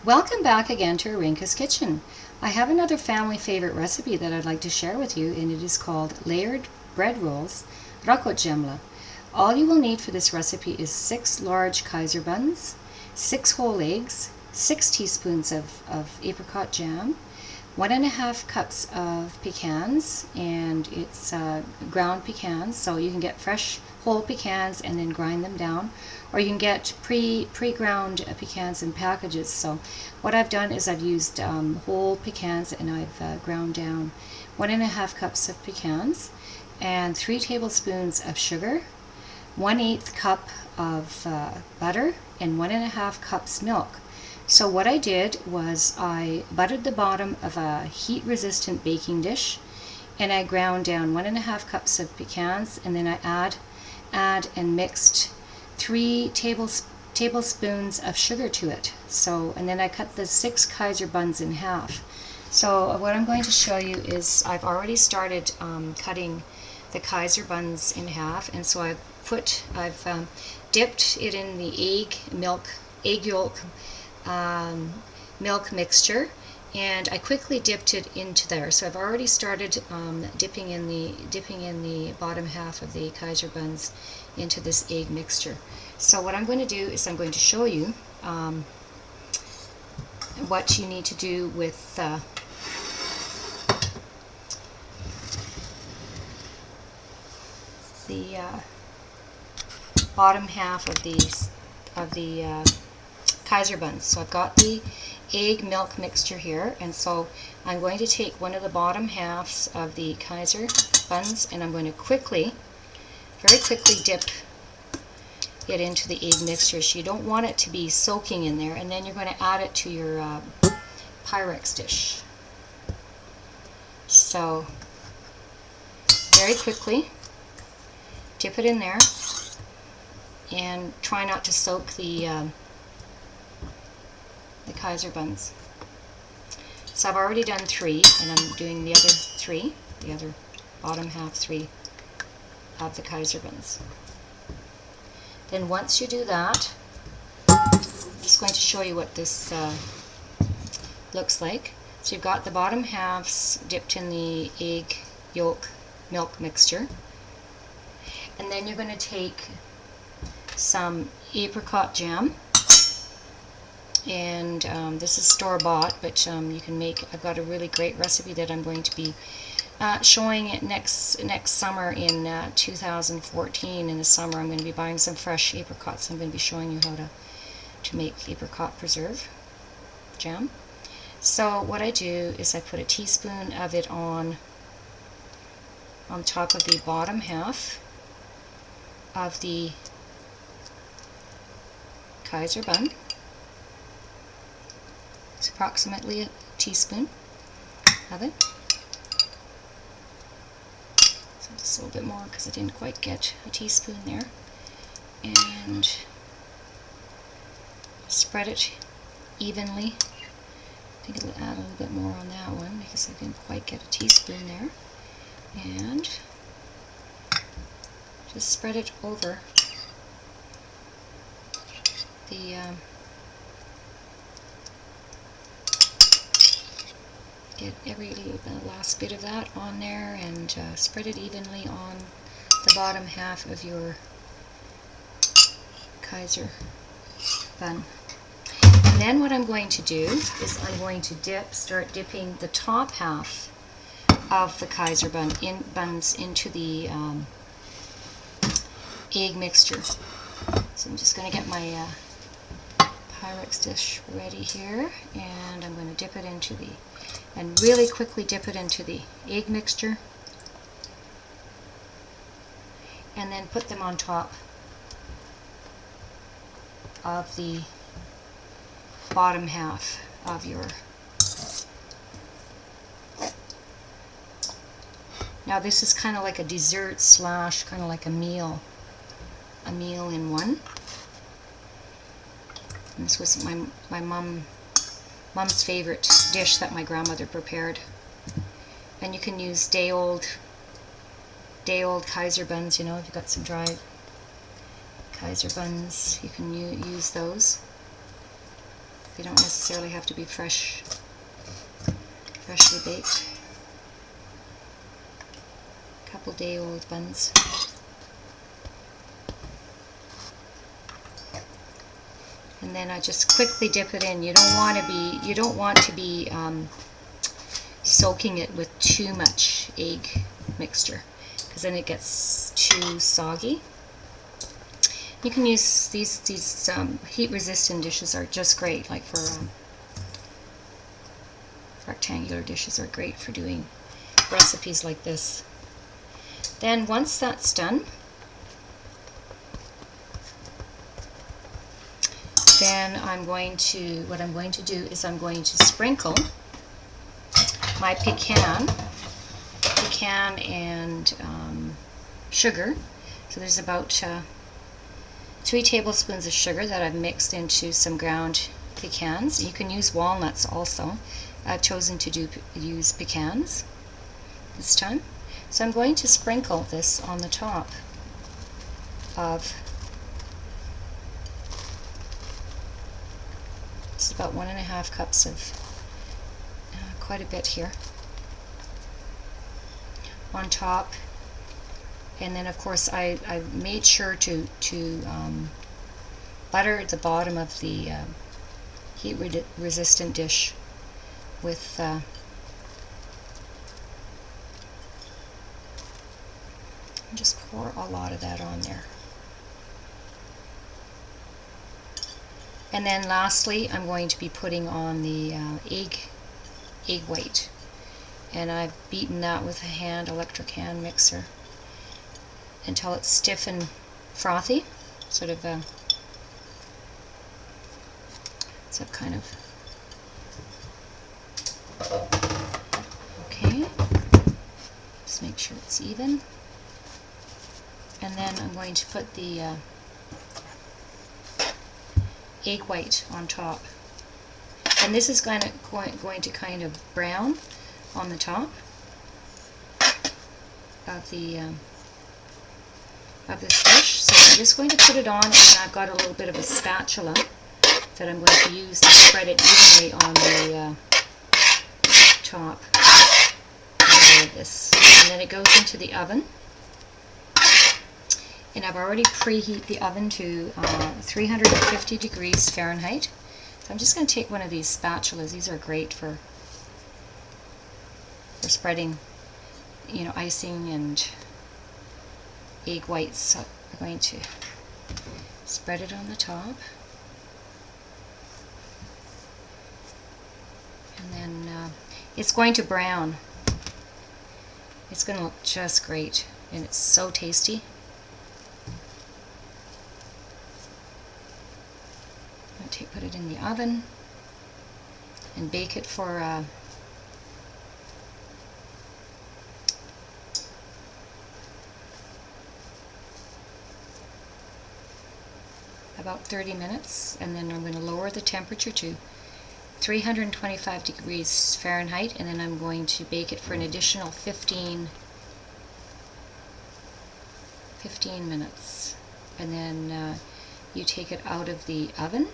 Welcome back again to Arinka's Kitchen. I have another family favorite recipe that I'd like to share with you, and it is called layered bread rolls, Rakott Zsemle. All you will need for this recipe is 6 large Kaiser buns, 6 whole eggs, 6 teaspoons of apricot jam, 1.5 cups of pecans, and it's ground pecans, so you can get fresh whole pecans and then grind them down, or you can get pre-ground pecans in packages. So what I've done is I've used whole pecans, and I've ground down 1.5 cups of pecans and 3 tablespoons of sugar, 1/8 cup of butter, and 1.5 cups milk. So what I did was I buttered the bottom of a heat-resistant baking dish, and I ground down 1.5 cups of pecans, and then I add and mixed 3 tablespoons of sugar to it. So, and then I cut the 6 Kaiser buns in half. So what I'm going to show you is I've already started cutting the Kaiser buns in half, and so I've dipped it in the egg yolk milk mixture, and I quickly dipped it into there. So I've already started dipping in the bottom half of the Kaiser buns into this egg mixture. So what I'm going to do is I'm going to show you what you need to do with the bottom half of the Kaiser buns. So I've got the egg milk mixture here, and so I'm going to take one of the bottom halves of the Kaiser buns, and I'm going to very quickly dip it into the egg mixture. So you don't want it to be soaking in there, and then you're going to add it to your Pyrex dish. So very quickly dip it in there, and try not to soak the Kaiser buns. So I've already done 3, and I'm doing the other 3, the other bottom half 3 of the Kaiser buns. Then once you do that, I'm just going to show you what this looks like. So you've got the bottom halves dipped in the egg yolk milk mixture, and then you're going to take some apricot jam, and this is store-bought, but you can make. I've got a really great recipe that I'm going to be showing it next summer in 2014. In the summer, I'm going to be buying some fresh apricots. I'm going to be showing you how to make apricot preserve jam. So what I do is I put a teaspoon of it on top of the bottom half of the Kaiser bun. It's approximately a teaspoon of it. So just a little bit more because I didn't quite get a teaspoon there. And spread it evenly. I think it'll add a little bit more on that one because I didn't quite get a teaspoon there. And just spread it over the get the last bit of that on there, and spread it evenly on the bottom half of your Kaiser bun. And then what I'm going to do is I'm going to start dipping the top half of the Kaiser buns into the egg mixture. So I'm just going to get my Pyrex dish ready here, and I'm going to dip it into and really quickly dip it into the egg mixture, and then put them on top of the bottom half of your. Now this is kind of like a dessert / kind of like a meal in one. And this was my mom's favorite dish that my grandmother prepared. And you can use day old Kaiser buns. You know, if you've got some dried Kaiser buns, you can use those. They don't necessarily have to be freshly baked. Couple day old buns. And then I just quickly dip it in. You don't want to be soaking it with too much egg mixture, because then it gets too soggy. You can use these heat-resistant dishes are just great, like for rectangular dishes are great for doing recipes like this. Then once that's done, then what I'm going to do is I'm going to sprinkle my pecan and sugar. So there's about 3 tablespoons of sugar that I've mixed into some ground pecans. You can use walnuts also. I've chosen to use pecans this time. So I'm going to sprinkle this on the top of, it's about 1.5 cups of, quite a bit here, on top. And then of course I made sure to butter the bottom of the heat-resistant dish with just pour a lot of that on there. And then lastly, I'm going to be putting on the egg white, and I've beaten that with a electric hand mixer until it's stiff and frothy, sort of so kind of, okay, just make sure it's even. And then I'm going to put the egg white on top, and this is going to kind of brown on the top of the of this dish. So I'm just going to put it on, and I've got a little bit of a spatula that I'm going to use to spread it evenly on the top of this. And then it goes into the oven. And I've already preheat the oven to 350 degrees Fahrenheit. So I'm just going to take one of these spatulas. These are great for spreading, you know, icing and egg whites. So I'm going to spread it on the top. And then it's going to brown. It's going to look just great, and it's so tasty. Put it in the oven and bake it for about 30 minutes, and then I'm going to lower the temperature to 325 degrees Fahrenheit, and then I'm going to bake it for an additional 15 minutes, and then you take it out of the oven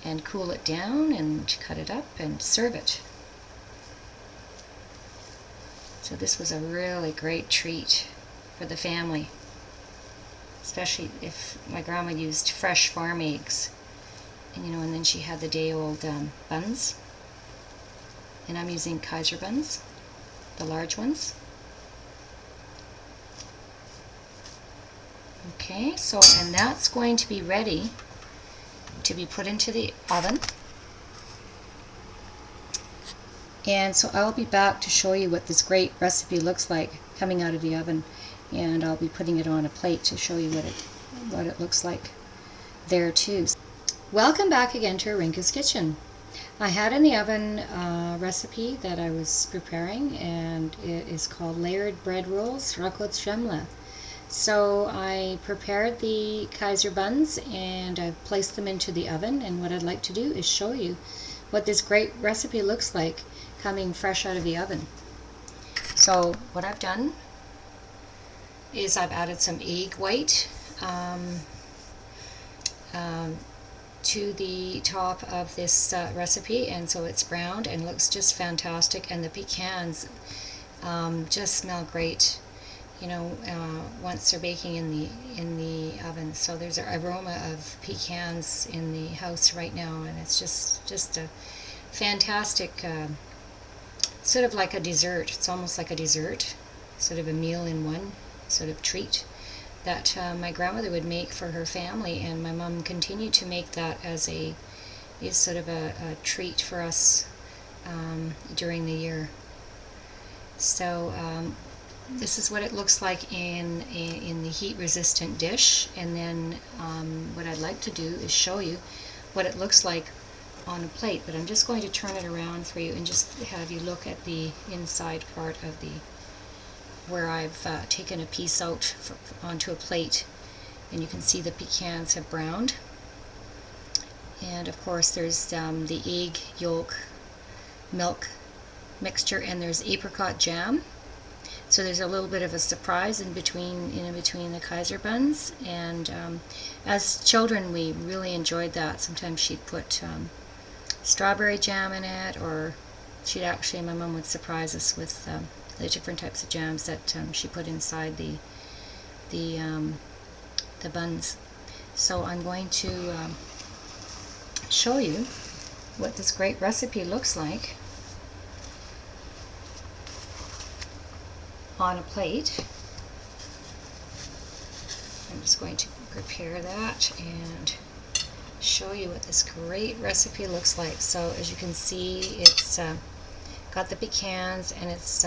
and cool it down and cut it up and serve it. So this was a really great treat for the family, especially if my grandma used fresh farm eggs, and and then she had the day-old buns, and I'm using Kaiser buns, the large ones. Okay, so and that's going to be ready to be put into the oven. And so I'll be back to show you what this great recipe looks like coming out of the oven, and I'll be putting it on a plate to show you what it looks like there too. Welcome back again to Arinka's Kitchen. I had in the oven a recipe that I was preparing, and it is called layered bread rolls, Rakott Zsemle. So I prepared the Kaiser buns and I've placed them into the oven, and what I'd like to do is show you what this great recipe looks like coming fresh out of the oven. So what I've done is I've added some egg white, to the top of this recipe, and so it's browned and looks just fantastic, and the pecans just smell great, you know, once they're baking in the oven. So there's an aroma of pecans in the house right now, and it's just a fantastic, sort of like a dessert. It's almost like a dessert, sort of a meal in one sort of treat that my grandmother would make for her family, and my mom continued to make that as sort of a treat for us during the year. So this is what it looks like in the heat-resistant dish, and then what I'd like to do is show you what it looks like on a plate, but I'm just going to turn it around for you and just have you look at the inside part of where I've taken a piece out onto a plate, and you can see the pecans have browned, and of course there's the egg yolk milk mixture, and there's apricot jam. So there's a little bit of a surprise in between the Kaiser buns, and as children we really enjoyed that. Sometimes she'd put strawberry jam in it, or my mom would surprise us with the different types of jams that she put inside the buns. So I'm going to show you what this great recipe looks like on a plate. I'm just going to prepare that and show you what this great recipe looks like. So as you can see, it's got the pecans, and it's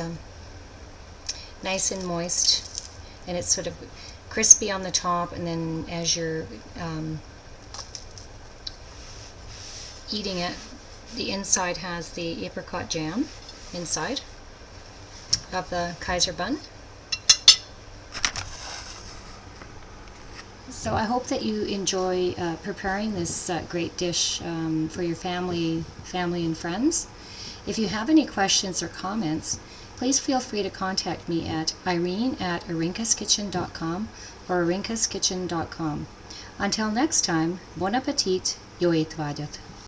nice and moist, and it's sort of crispy on the top, and then as you're eating it, the inside has the apricot jam inside of the Kaiser bun. So I hope that you enjoy preparing this great dish for your family and friends. If you have any questions or comments, please feel free to contact me at irene@arinkaskitchen.com or arinkaskitchen.com. Until next time, bon appetit, jó étvágyat!